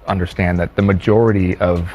understand that the majority of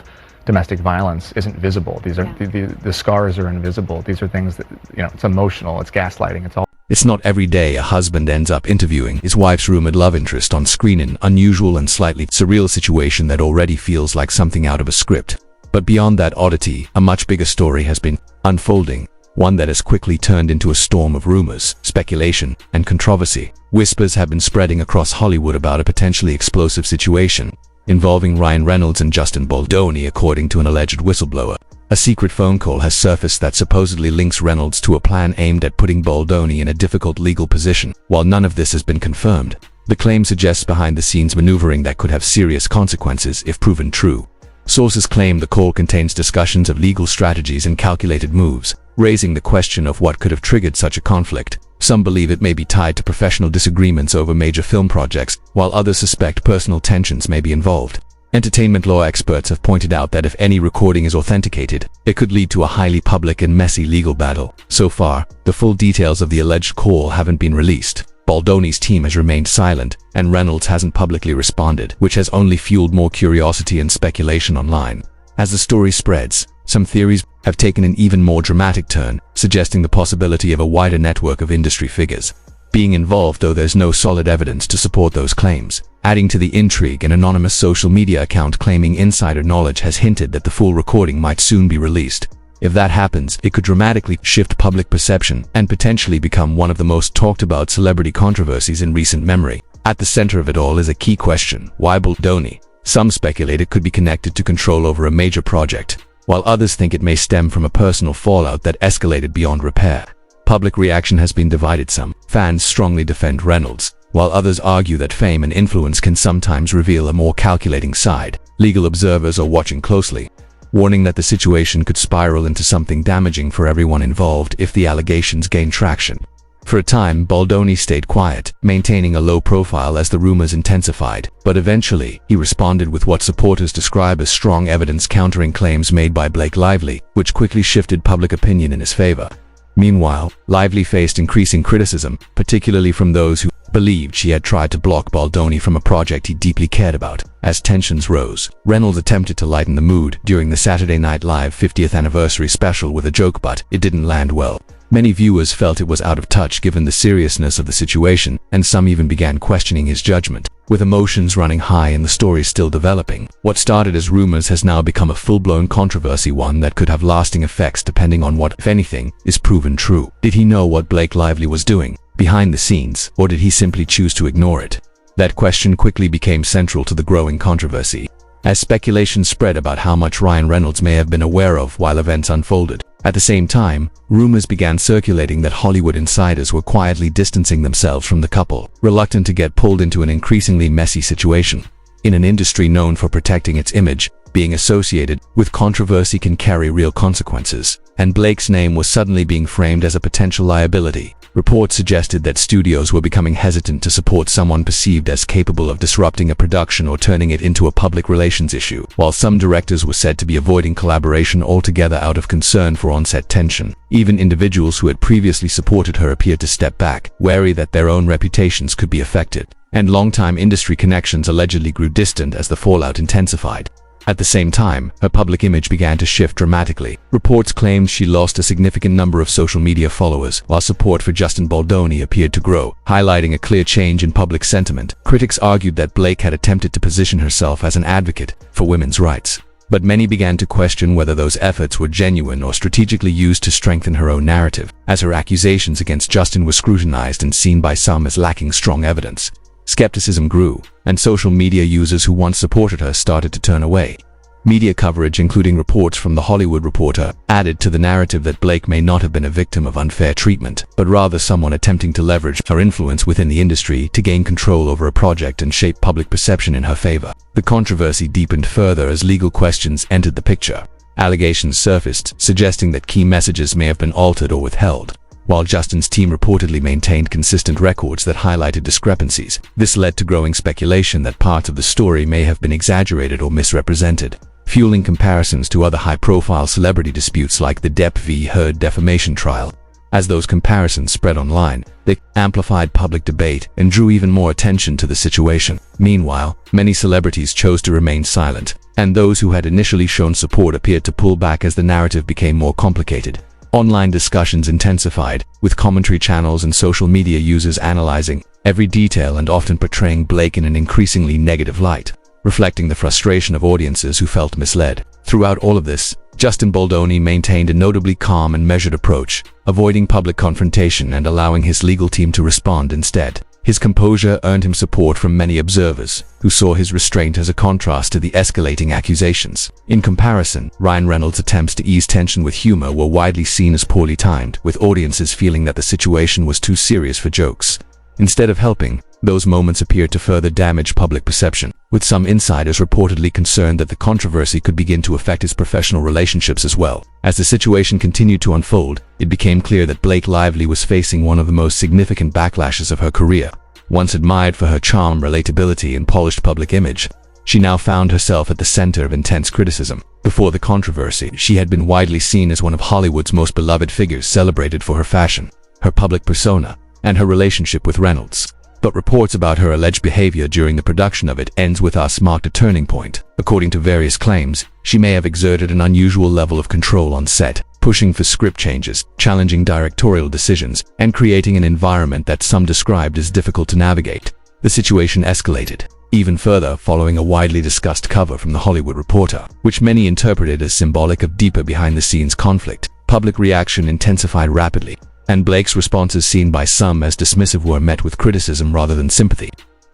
domestic violence isn't visible. These are the scars are invisible. These are things that, it's emotional, it's gaslighting, it's all. It's not every day a husband ends up interviewing his wife's rumored love interest on screen, an unusual and slightly surreal situation that already feels like something out of a script. But beyond that oddity, a much bigger story has been unfolding, one that has quickly turned into a storm of rumors, speculation, and controversy. Whispers have been spreading across Hollywood about a potentially explosive situation involving Ryan Reynolds and Justin Baldoni, according to an alleged whistleblower. A secret phone call has surfaced that supposedly links Reynolds to a plan aimed at putting Baldoni in a difficult legal position. While none of this has been confirmed, the claim suggests behind-the-scenes maneuvering that could have serious consequences if proven true. Sources claim the call contains discussions of legal strategies and calculated moves, raising the question of what could have triggered such a conflict. Some believe it may be tied to professional disagreements over major film projects, while others suspect personal tensions may be involved. Entertainment law experts have pointed out that if any recording is authenticated, it could lead to a highly public and messy legal battle. So far, the full details of the alleged call haven't been released. Baldoni's team has remained silent, and Reynolds hasn't publicly responded, which has only fueled more curiosity and speculation online. As the story spreads, some theories have taken an even more dramatic turn, suggesting the possibility of a wider network of industry figures being involved, though there's no solid evidence to support those claims. Adding to the intrigue, an anonymous social media account claiming insider knowledge has hinted that the full recording might soon be released. If that happens, it could dramatically shift public perception and potentially become one of the most talked about celebrity controversies in recent memory. At the center of it all is a key question: why Baldoni? Some speculate it could be connected to control over a major project, while others think it may stem from a personal fallout that escalated beyond repair. Public reaction has been divided. Some fans strongly defend Reynolds, while others argue that fame and influence can sometimes reveal a more calculating side. Legal observers are watching closely, warning that the situation could spiral into something damaging for everyone involved if the allegations gain traction. For a time, Baldoni stayed quiet, maintaining a low profile as the rumors intensified, but eventually, he responded with what supporters describe as strong evidence countering claims made by Blake Lively, which quickly shifted public opinion in his favor. Meanwhile, Lively faced increasing criticism, particularly from those who believed she had tried to block Baldoni from a project he deeply cared about. As tensions rose, Reynolds attempted to lighten the mood during the Saturday Night Live 50th anniversary special with a joke, but it didn't land well. Many viewers felt it was out of touch given the seriousness of the situation, and some even began questioning his judgment. With emotions running high and the story still developing, what started as rumors has now become a full-blown controversy, one that could have lasting effects depending on what, if anything, is proven true. Did he know what Blake Lively was doing behind the scenes, or did he simply choose to ignore it? That question quickly became central to the growing controversy, as speculation spread about how much Ryan Reynolds may have been aware of while events unfolded. At the same time, rumors began circulating that Hollywood insiders were quietly distancing themselves from the couple, reluctant to get pulled into an increasingly messy situation. In an industry known for protecting its image, being associated with controversy can carry real consequences, and Blake's name was suddenly being framed as a potential liability. Reports suggested that studios were becoming hesitant to support someone perceived as capable of disrupting a production or turning it into a public relations issue, while some directors were said to be avoiding collaboration altogether out of concern for on-set tension. Even individuals who had previously supported her appeared to step back, wary that their own reputations could be affected, and longtime industry connections allegedly grew distant as the fallout intensified. At the same time, her public image began to shift dramatically. Reports claimed she lost a significant number of social media followers, while support for Justin Baldoni appeared to grow, highlighting a clear change in public sentiment. Critics argued that Blake had attempted to position herself as an advocate for women's rights, but many began to question whether those efforts were genuine or strategically used to strengthen her own narrative, as her accusations against Justin were scrutinized and seen by some as lacking strong evidence. Skepticism grew, and social media users who once supported her started to turn away. Media coverage, including reports from The Hollywood Reporter, added to the narrative that Blake may not have been a victim of unfair treatment, but rather someone attempting to leverage her influence within the industry to gain control over a project and shape public perception in her favor. The controversy deepened further as legal questions entered the picture. Allegations surfaced, suggesting that key messages may have been altered or withheld, while Justin's team reportedly maintained consistent records that highlighted discrepancies. This led to growing speculation that parts of the story may have been exaggerated or misrepresented, fueling comparisons to other high-profile celebrity disputes like the Depp v. Heard defamation trial. As those comparisons spread online, they amplified public debate and drew even more attention to the situation. Meanwhile, many celebrities chose to remain silent, and those who had initially shown support appeared to pull back as the narrative became more complicated. Online discussions intensified, with commentary channels and social media users analyzing every detail and often portraying Blake in an increasingly negative light, reflecting the frustration of audiences who felt misled. Throughout all of this, Justin Baldoni maintained a notably calm and measured approach, avoiding public confrontation and allowing his legal team to respond instead. His composure earned him support from many observers, who saw his restraint as a contrast to the escalating accusations. In comparison, Ryan Reynolds' attempts to ease tension with humor were widely seen as poorly timed, with audiences feeling that the situation was too serious for jokes. Instead of helping, those moments appeared to further damage public perception, with some insiders reportedly concerned that the controversy could begin to affect his professional relationships as well. As the situation continued to unfold, it became clear that Blake Lively was facing one of the most significant backlashes of her career. Once admired for her charm, relatability, and polished public image, she now found herself at the center of intense criticism. Before the controversy, she had been widely seen as one of Hollywood's most beloved figures, celebrated for her fashion, her public persona, and her relationship with Reynolds. But reports about her alleged behavior during the production of It Ends With Us marked a turning point. According to various claims, she may have exerted an unusual level of control on set, pushing for script changes, challenging directorial decisions, and creating an environment that some described as difficult to navigate. The situation escalated even further following a widely discussed cover from The Hollywood Reporter, which many interpreted as symbolic of deeper behind-the-scenes conflict. Public reaction intensified rapidly, and Blake's responses, seen by some as dismissive, were met with criticism rather than sympathy.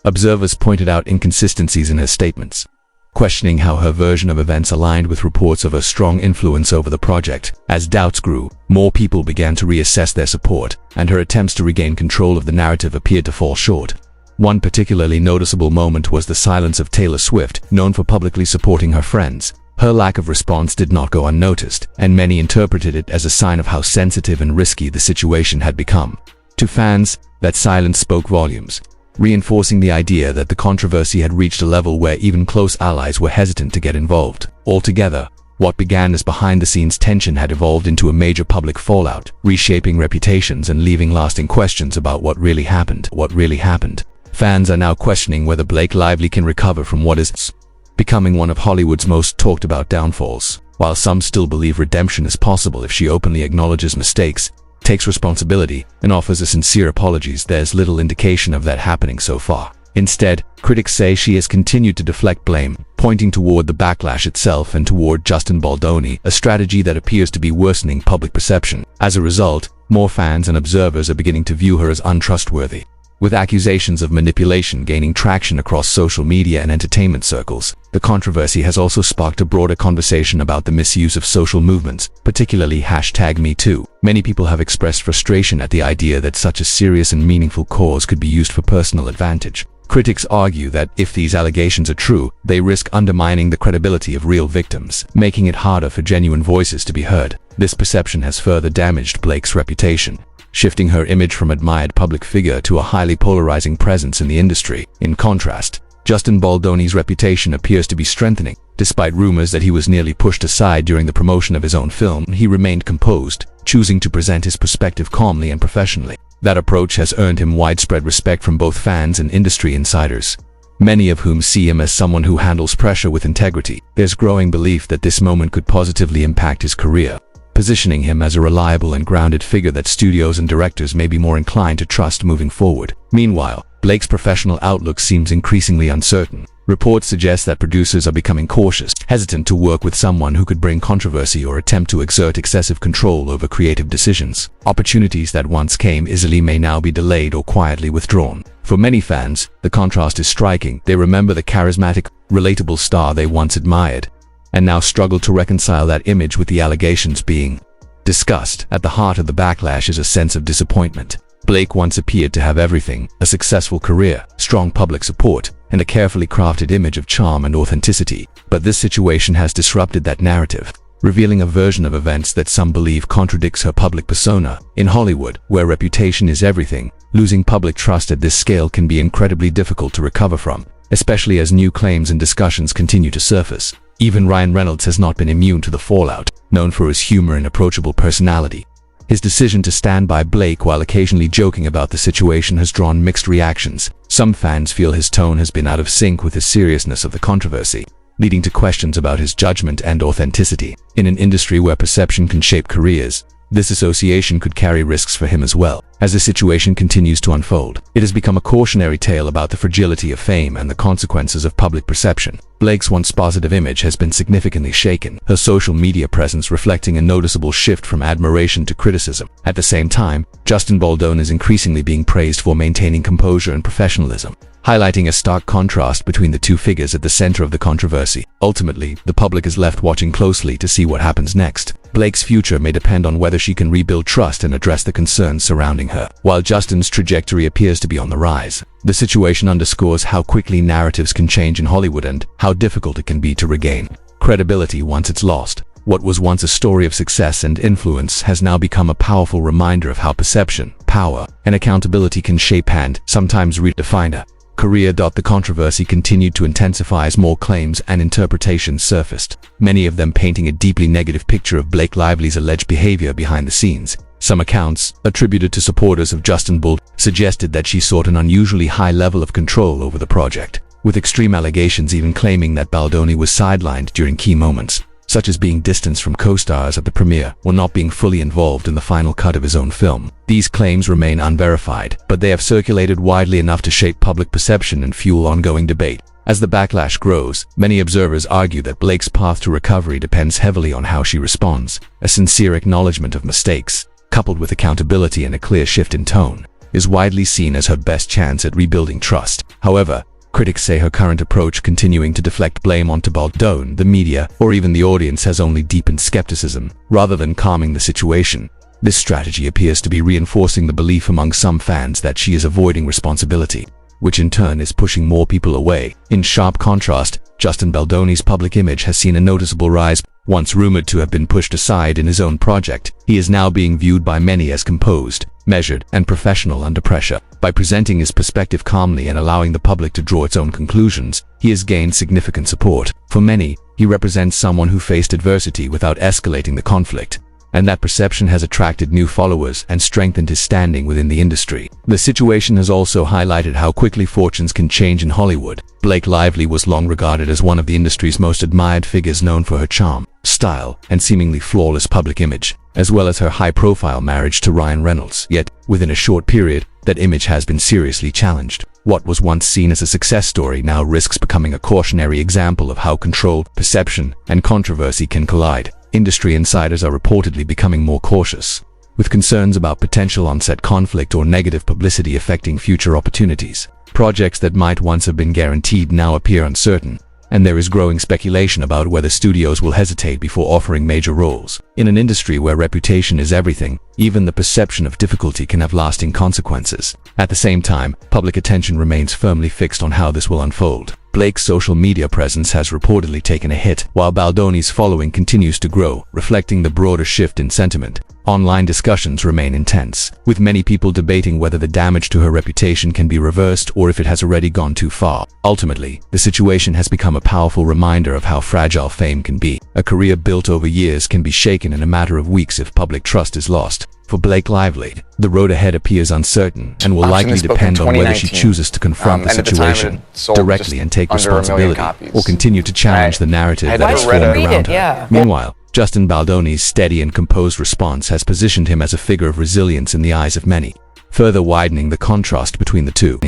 Observers pointed out inconsistencies in her statements, questioning how her version of events aligned with reports of her strong influence over the project. As doubts grew, more people began to reassess their support, and her attempts to regain control of the narrative appeared to fall short. One particularly noticeable moment was the silence of Taylor Swift, known for publicly supporting her friends. Her lack of response did not go unnoticed, and many interpreted it as a sign of how sensitive and risky the situation had become. To fans, that silence spoke volumes, reinforcing the idea that the controversy had reached a level where even close allies were hesitant to get involved. Altogether, what began as behind-the-scenes tension had evolved into a major public fallout, reshaping reputations and leaving lasting questions about what really happened. Fans are now questioning whether Blake Lively can recover from what is becoming one of Hollywood's most talked about downfalls. While some still believe redemption is possible if she openly acknowledges mistakes, takes responsibility, and offers a sincere apologies, there's little indication of that happening so far. Instead, critics say she has continued to deflect blame, pointing toward the backlash itself and toward Justin Baldoni, a strategy that appears to be worsening public perception. As a result, more fans and observers are beginning to view her as untrustworthy. With accusations of manipulation gaining traction across social media and entertainment circles, the controversy has also sparked a broader conversation about the misuse of social movements, particularly #MeToo. Many people have expressed frustration at the idea that such a serious and meaningful cause could be used for personal advantage. Critics argue that if these allegations are true, they risk undermining the credibility of real victims, making it harder for genuine voices to be heard. This perception has further damaged Blake's reputation, shifting her image from admired public figure to a highly polarizing presence in the industry. In contrast, Justin Baldoni's reputation appears to be strengthening. Despite rumors that he was nearly pushed aside during the promotion of his own film, he remained composed, choosing to present his perspective calmly and professionally. That approach has earned him widespread respect from both fans and industry insiders, many of whom see him as someone who handles pressure with integrity. There's growing belief that this moment could positively impact his career, positioning him as a reliable and grounded figure that studios and directors may be more inclined to trust moving forward. Meanwhile, Blake's professional outlook seems increasingly uncertain. Reports suggest that producers are becoming cautious, hesitant to work with someone who could bring controversy or attempt to exert excessive control over creative decisions. Opportunities that once came easily may now be delayed or quietly withdrawn. For many fans, the contrast is striking. They remember the charismatic, relatable star they once admired, and now struggle to reconcile that image with the allegations being discussed. At the heart of the backlash is a sense of disappointment. Blake once appeared to have everything: a successful career, strong public support, and a carefully crafted image of charm and authenticity. But this situation has disrupted that narrative, revealing a version of events that some believe contradicts her public persona. In Hollywood, where reputation is everything, losing public trust at this scale can be incredibly difficult to recover from, especially as new claims and discussions continue to surface. Even Ryan Reynolds has not been immune to the fallout. Known for his humor and approachable personality, His decision to stand by Blake while occasionally joking about the situation has drawn mixed reactions. Some fans feel his tone has been out of sync with the seriousness of the controversy, leading to questions about his judgment and authenticity. In an industry where perception can shape careers, this association could carry risks for him as well. As the situation continues to unfold, it has become a cautionary tale about the fragility of fame and the consequences of public perception. Blake's once positive image has been significantly shaken, her social media presence reflecting a noticeable shift from admiration to criticism. At the same time, Justin Baldoni is increasingly being praised for maintaining composure and professionalism, highlighting a stark contrast between the two figures at the center of the controversy. Ultimately, the public is left watching closely to see what happens next. Blake's future may depend on whether she can rebuild trust and address the concerns surrounding her. While Justin's trajectory appears to be on the rise, the situation underscores how quickly narratives can change in Hollywood and how difficult it can be to regain credibility once it's lost. What was once a story of success and influence has now become a powerful reminder of how perception, power, and accountability can shape and sometimes redefine a career. The controversy continued to intensify as more claims and interpretations surfaced, many of them painting a deeply negative picture of Blake Lively's alleged behavior behind the scenes. Some accounts, attributed to supporters of Justin Baldoni, suggested that she sought an unusually high level of control over the project, with extreme allegations even claiming that Baldoni was sidelined during key moments, such as being distanced from co-stars at the premiere or not being fully involved in the final cut of his own film. These claims remain unverified, but they have circulated widely enough to shape public perception and fuel ongoing debate. As the backlash grows, many observers argue that Blake's path to recovery depends heavily on how she responds. A sincere acknowledgement of mistakes, coupled with accountability and a clear shift in tone, is widely seen as her best chance at rebuilding trust. However, critics say her current approach, continuing to deflect blame onto Baldoni, the media, or even the audience, has only deepened skepticism, rather than calming the situation. This strategy appears to be reinforcing the belief among some fans that she is avoiding responsibility, which in turn is pushing more people away. In sharp contrast, Justin Baldoni's public image has seen a noticeable rise. Once rumored to have been pushed aside in his own project, he is now being viewed by many as composed, measured, and professional under pressure. By presenting his perspective calmly and allowing the public to draw its own conclusions, he has gained significant support. For many, he represents someone who faced adversity without escalating the conflict, and that perception has attracted new followers and strengthened his standing within the industry. The situation has also highlighted how quickly fortunes can change in Hollywood. Blake Lively was long regarded as one of the industry's most admired figures, known for her charm, style, and seemingly flawless public image, as well as her high-profile marriage to Ryan Reynolds. Yet, within a short period, that image has been seriously challenged. What was once seen as a success story now risks becoming a cautionary example of how control, perception, and controversy can collide. Industry insiders are reportedly becoming more cautious, with concerns about potential on-set conflict or negative publicity affecting future opportunities. Projects that might once have been guaranteed now appear uncertain, and there is growing speculation about whether studios will hesitate before offering major roles. In an industry where reputation is everything, even the perception of difficulty can have lasting consequences. At the same time, public attention remains firmly fixed on how this will unfold. Blake's social media presence has reportedly taken a hit, while Baldoni's following continues to grow, reflecting the broader shift in sentiment. Online discussions remain intense, with many people debating whether the damage to her reputation can be reversed or if it has already gone too far. Ultimately, the situation has become a powerful reminder of how fragile fame can be. A career built over years can be shaken in a matter of weeks if public trust is lost. For Blake Lively, the road ahead appears uncertain and will likely depend on whether she chooses to confront the situation directly and take responsibility, or continue to challenge the narrative that is formed around her. Meanwhile, Justin Baldoni's steady and composed response has positioned him as a figure of resilience in the eyes of many, further widening the contrast between the two.